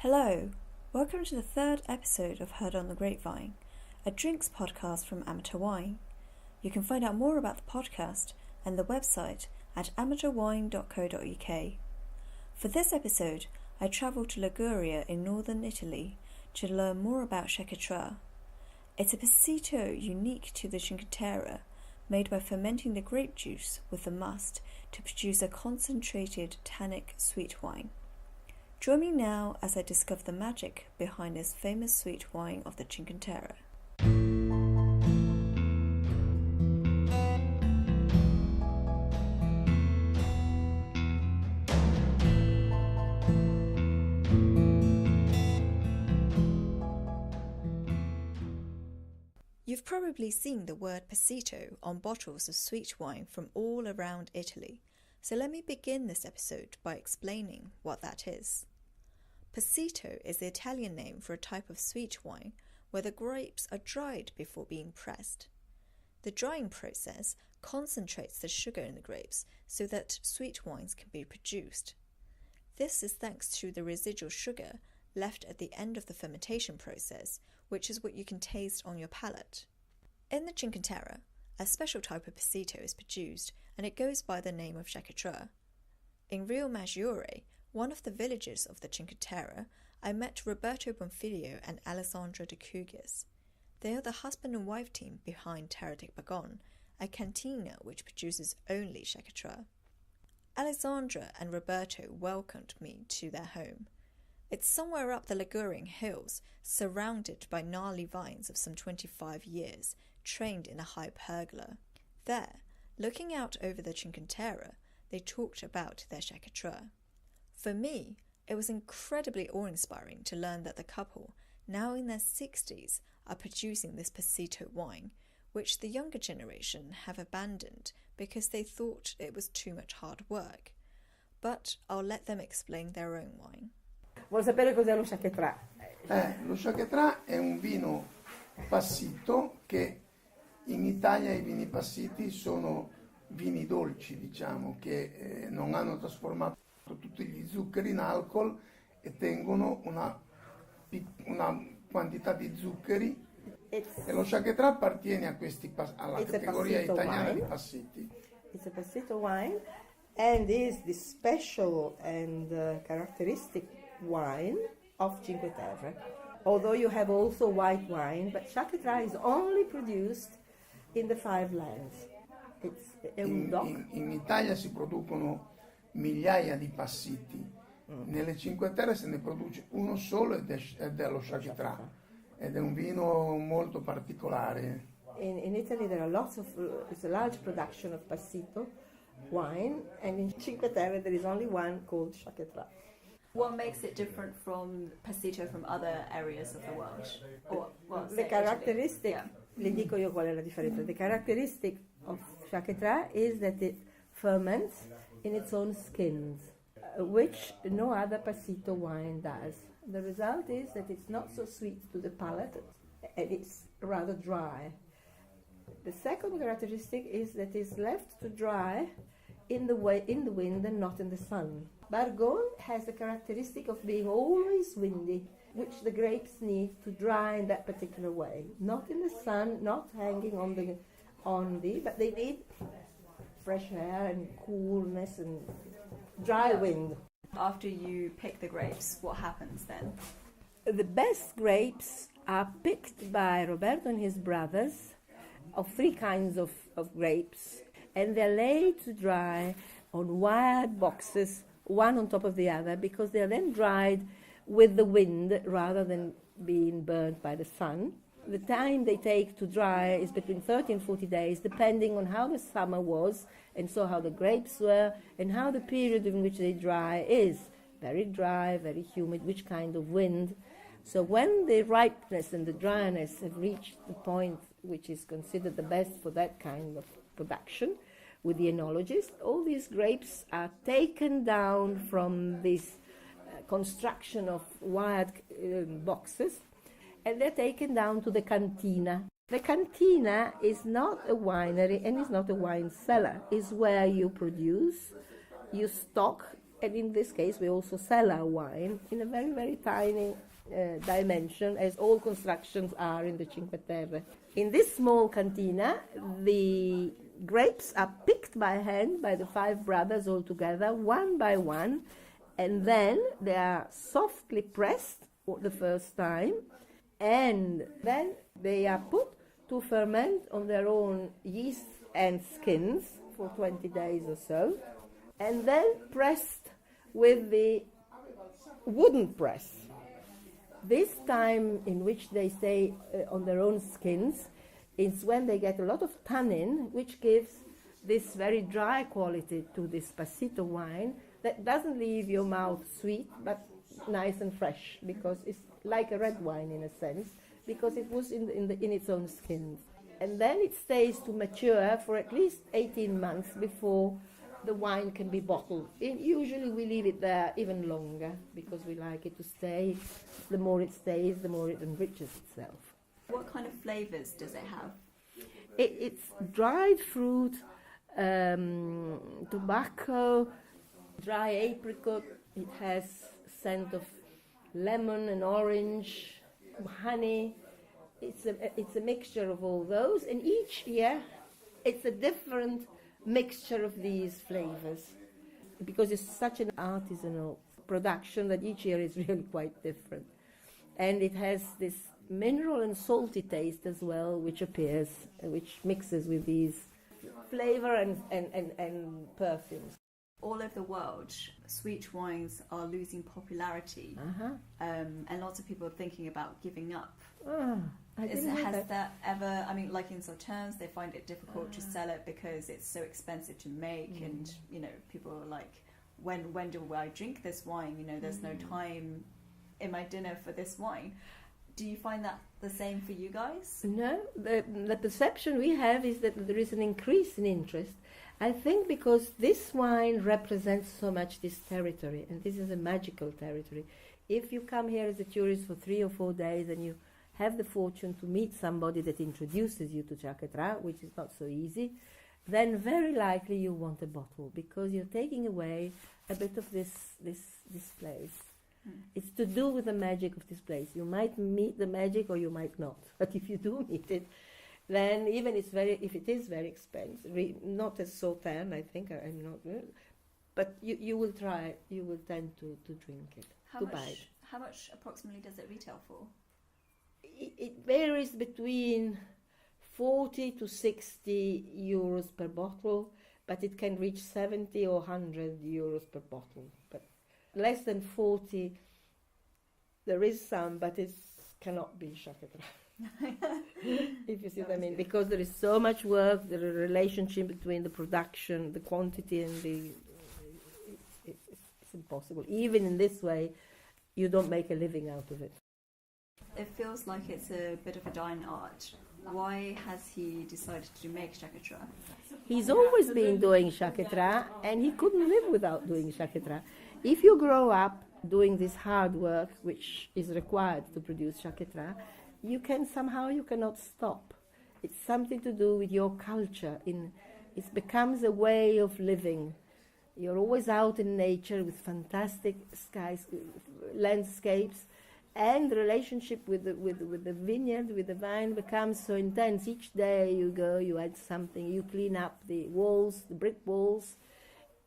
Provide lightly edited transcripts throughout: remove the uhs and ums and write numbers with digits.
Hello, welcome to the third episode of Heard on the Grapevine, a drinks podcast from Amateur Wine. You can find out more about the podcast and the website at amateurwine.co.uk. For this episode, I travelled to Liguria in northern Italy to learn more about Sciacchetra. It's a passito unique to the Sciacchetra, made by fermenting the grape juice with the must to produce a concentrated tannic sweet wine. Join me now as I discover the magic behind this famous sweet wine of the Sciacchetra. You've probably seen the word passito on bottles of sweet wine from all around Italy, so let me begin this episode by explaining what that is. Passito is the Italian name for a type of sweet wine where the grapes are dried before being pressed. The drying process concentrates the sugar in the grapes so that sweet wines can be produced. This is thanks to the residual sugar left at the end of the fermentation process, which is what you can taste on your palate. In the Sciacchetra, a special type of passito is produced, and it goes by the name of Sciacchetra. In Rio Maggiore, one of the villages of the Sciacchetra, I met Roberto Bonfiglio and Alessandra de Cugis. They are the husband and wife team behind Terra di Bargon, a cantina which produces only Sciacchetra. Alessandra and Roberto welcomed me to their home. It's somewhere up the Ligurian hills, surrounded by gnarly vines of some 25 years, trained in a high pergola. There, looking out over the Sciacchetra, they talked about their Sciacchetra. For me, it was incredibly awe-inspiring to learn that the couple, now in their 60s, are producing this passito wine, which the younger generation have abandoned because they thought it was too much hard work. But I'll let them explain their own wine. Vuoi sapere cos'è lo Sciacchetra? Lo Sciacchetra è un vino passito che in Italia i vini passiti sono vini dolci, diciamo, che non hanno trasformato tutti gli zuccheri in alcol e tengono una quantità di zuccheri. E lo Sciacchetra appartiene a alla categoria italiana di passiti. It's a passito wine and is the special and characteristic wine of Cinque Terre. Although you have also white wine, but Sciacchetra is only produced in the Five Lands. In Italia si producono migliaia di passiti, nelle Cinque Terre se ne produce uno solo ed è lo Sciacchetra, ed è un vino molto particolare. In Italy there are it's a large production of passito wine, and in Cinque Terre there is only one called Sciacchetra. What makes it different from passito from other areas of the world? The characteristic, le dico io qual è la differenza. The characteristic of Sciacchetra is that it ferments in its own skins, which no other passito wine does. The result is that it's not so sweet to the palate, and it's rather dry. The second characteristic is that it's left to dry in the wind and not in the sun. Bargon has the characteristic of being always windy, which the grapes need to dry in that particular way. Not in the sun, not hanging but they need fresh air and coolness and dry wind. After you pick the grapes, what happens then? The best grapes are picked by Roberto and his brothers of three kinds of grapes, and they're laid to dry on wired boxes, one on top of the other, because they're then dried with the wind rather than being burnt by the sun. The time they take to dry is between 30 and 40 days, depending on how the summer was, and so how the grapes were, and how the period in which they dry is. Very dry, very humid, which kind of wind. So when the ripeness and the dryness have reached the point which is considered the best for that kind of production, with the enologist, all these grapes are taken down from this construction of wired boxes, and they're taken down to the cantina. The cantina is not a winery and is not a wine cellar. It's where you produce, you stock And in this case, we also sell our wine in a very, very tiny dimension, as all constructions are in the Cinque Terre. In this small cantina, the grapes are picked by hand by the 5 brothers all together, one by one, and then they are softly pressed for the first time, and then they are put to ferment on their own yeast and skins for 20 days or so, and then pressed with the wooden press. This time in which they stay on their own skins is when they get a lot of tannin, which gives this very dry quality to this passito wine that doesn't leave your mouth sweet, but nice and fresh, because it's like a red wine in a sense, because it was in its own skins. And then it stays to mature for at least 18 months before the wine can be bottled. Usually we leave it there even longer because we like it to stay. The more it stays, the more it enriches itself. What kind of flavours does it have? It's dried fruit, tobacco, dry apricot. It has scent of lemon and orange, honey. It's a mixture of all those, and each year it's a different mixture of these flavors, because it's such an artisanal production that each year is really quite different. And it has this mineral and salty taste as well, which appears, which mixes with these flavor and perfumes. All over the world, sweet wines are losing popularity, and lots of people are thinking about giving up. Has that ever, I mean, like in Sauternes, they find it difficult to sell it because it's so expensive to make, and, you know, people are like, when do I drink this wine? You know, there's no time in my dinner for this wine. Do you find that the same for you guys? No, the perception we have is that there is an increase in interest. I think because this wine represents so much this territory, and this is a magical territory. If you come here as a tourist for 3 or 4 days and you have the fortune to meet somebody that introduces you to Sciacchetra, which is not so easy, then very likely you want a bottle, because you're taking away a bit of this place. It's to do with the magic of this place. You might meet the magic or you might not. But if you do meet it, then even if it is very expensive, not as Sauternes, I think, I'm not, but you will try, you will tend to drink it, buy it. How much approximately does it retail for? It varies between 40 to 60 euros per bottle, but it can reach 70 or 100 euros per bottle. But less than 40, there is some, but it cannot be Sciacchetra. If you see what I mean, because there is so much work, the relationship between the production, the quantity, and it's impossible. Even in this way, you don't make a living out of it. It feels like it's a bit of a dying art. Why has he decided to make Sciacchetra? He's always been doing Sciacchetra, and he couldn't live without doing Sciacchetra. If you grow up doing this hard work, which is required to produce Sciacchetra, you cannot stop. It's something to do with your culture. It becomes a way of living. You're always out in nature with fantastic skies, landscapes, and the relationship with the vineyard, with the vine, becomes so intense. Each day you go, you add something, you clean up the walls, the brick walls.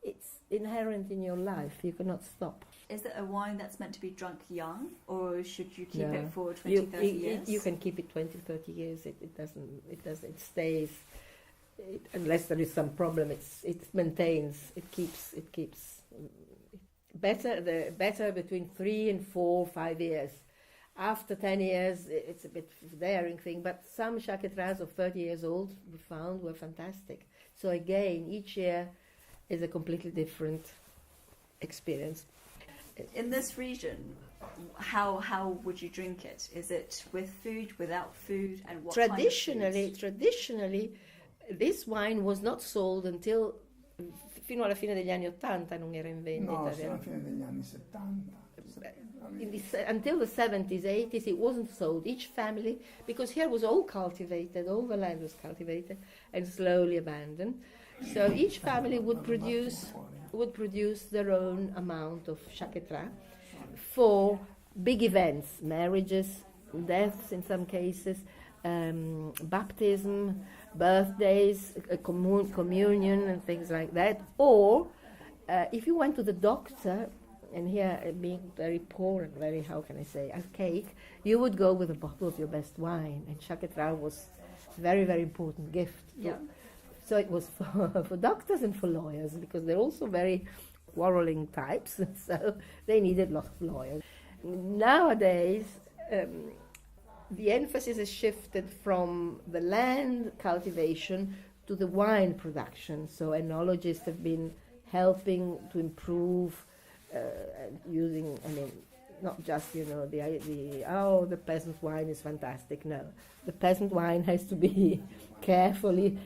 It's inherent in your life. You cannot stop. Is it a wine that's meant to be drunk young, or should you keep it for 20, 30 years? You can keep it 20, 30 years. It stays. Unless there is some problem, it maintains. It keeps better between 3 and 4, 5 years. After 10 years, it's a bit daring thing. But some Sciacchetras of 30 years old we found were fantastic. So again, each year is a completely different experience. In this region, how would you drink it? Is it with food, without food, and what Traditionally, this wine was not sold until fino alla fine degli anni 80, non era in vendita. No, fino alla fine degli anni 70. Until the 70s, 80s, it wasn't sold. Each family, because here was all cultivated, all the land was cultivated and slowly abandoned. So each family would produce would produce their own amount of Sciacchetra for big events, marriages, deaths in some cases, baptism, birthdays, communion and things like that. Or if you went to the doctor, and here being very poor and very, how can I say, archaic, you would go with a bottle of your best wine, and Sciacchetra was a very, very important gift. Yeah. So it was for doctors and for lawyers, because they're also very quarreling types, so they needed lots of lawyers. Nowadays, the emphasis has shifted from the land cultivation to the wine production. So enologists have been helping to improve using, I mean, not just, the peasant wine is fantastic. No, the peasant wine has to be carefully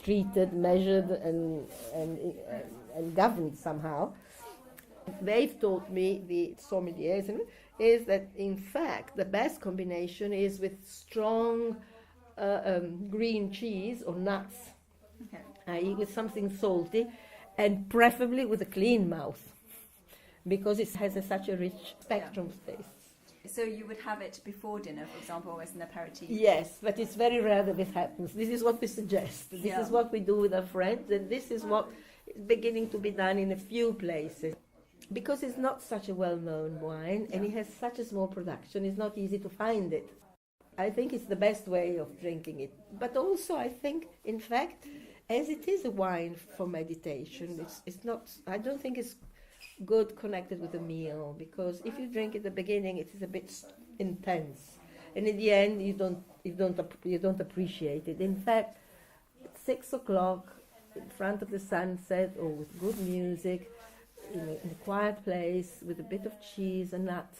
treated, measured, and governed somehow. They've taught me, the sommeliers, is that in fact the best combination is with strong green cheese or nuts, i.e. with something salty, and preferably with a clean mouth, because it has such a rich spectrum of tastes. So you would have it before dinner, for example, as an aperitif? Yes, but it's very rare that this happens. This is what we suggest. This is what we do with our friends, and this is what is beginning to be done in a few places. Because it's not such a well-known wine, and it has such a small production, it's not easy to find it. I think it's the best way of drinking it. But also I think, in fact, as it is a wine for meditation, it's not, I don't think it's good connected with a meal, because if you drink at the beginning, it is a bit intense, and in the end, you don't appreciate it. In fact, at 6 o'clock, in front of the sunset, or with good music, in a quiet place, with a bit of cheese and nut,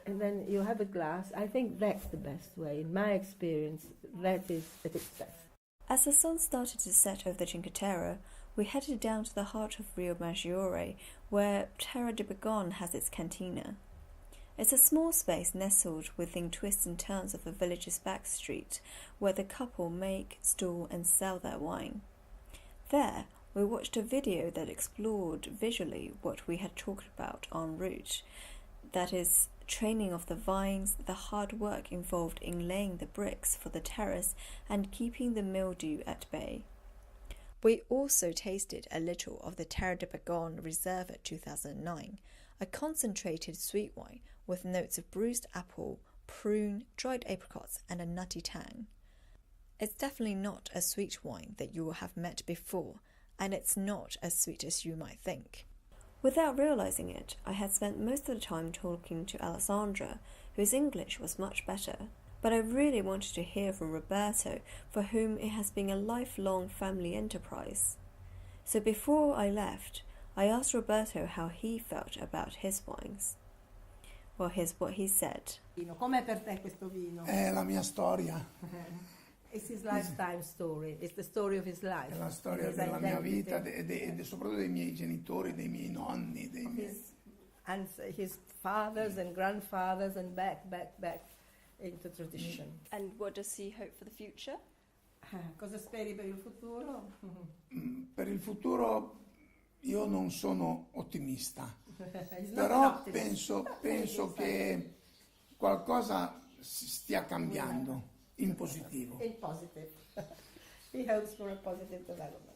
and then you have a glass. I think that's the best way. In my experience, that is at its best. As the sun started to set over the Cinque Terre, we headed down to the heart of Rio Maggiore, where Terra di Bargon has its cantina. It's a small space nestled within twists and turns of the village's back street, where the couple make, store and sell their wine. There, we watched a video that explored visually what we had talked about en route, that is, training of the vines, the hard work involved in laying the bricks for the terrace and keeping the mildew at bay. We also tasted a little of the Terra di Bargon Reserva 2009, a concentrated sweet wine with notes of bruised apple, prune, dried apricots and a nutty tang. It's definitely not a sweet wine that you will have met before, and it's not as sweet as you might think. Without realising it, I had spent most of the time talking to Alessandra, whose English was much better, but I really wanted to hear from Roberto, for whom it has been a lifelong family enterprise. So before I left, I asked Roberto how he felt about his wines. Well, here's what he said. Com'è per te questo vino? È la mia storia. It's his lifetime story. It's the story of his life. È la storia della mia vita e soprattutto dei miei genitori, dei miei nonni, dei miei... His fathers and grandfathers and back into tradition. And what does he hope for the future? Cosa speri per il futuro? Per il futuro io non sono ottimista, però penso che qualcosa stia cambiando in positivo. In positive. He hopes for a positive development.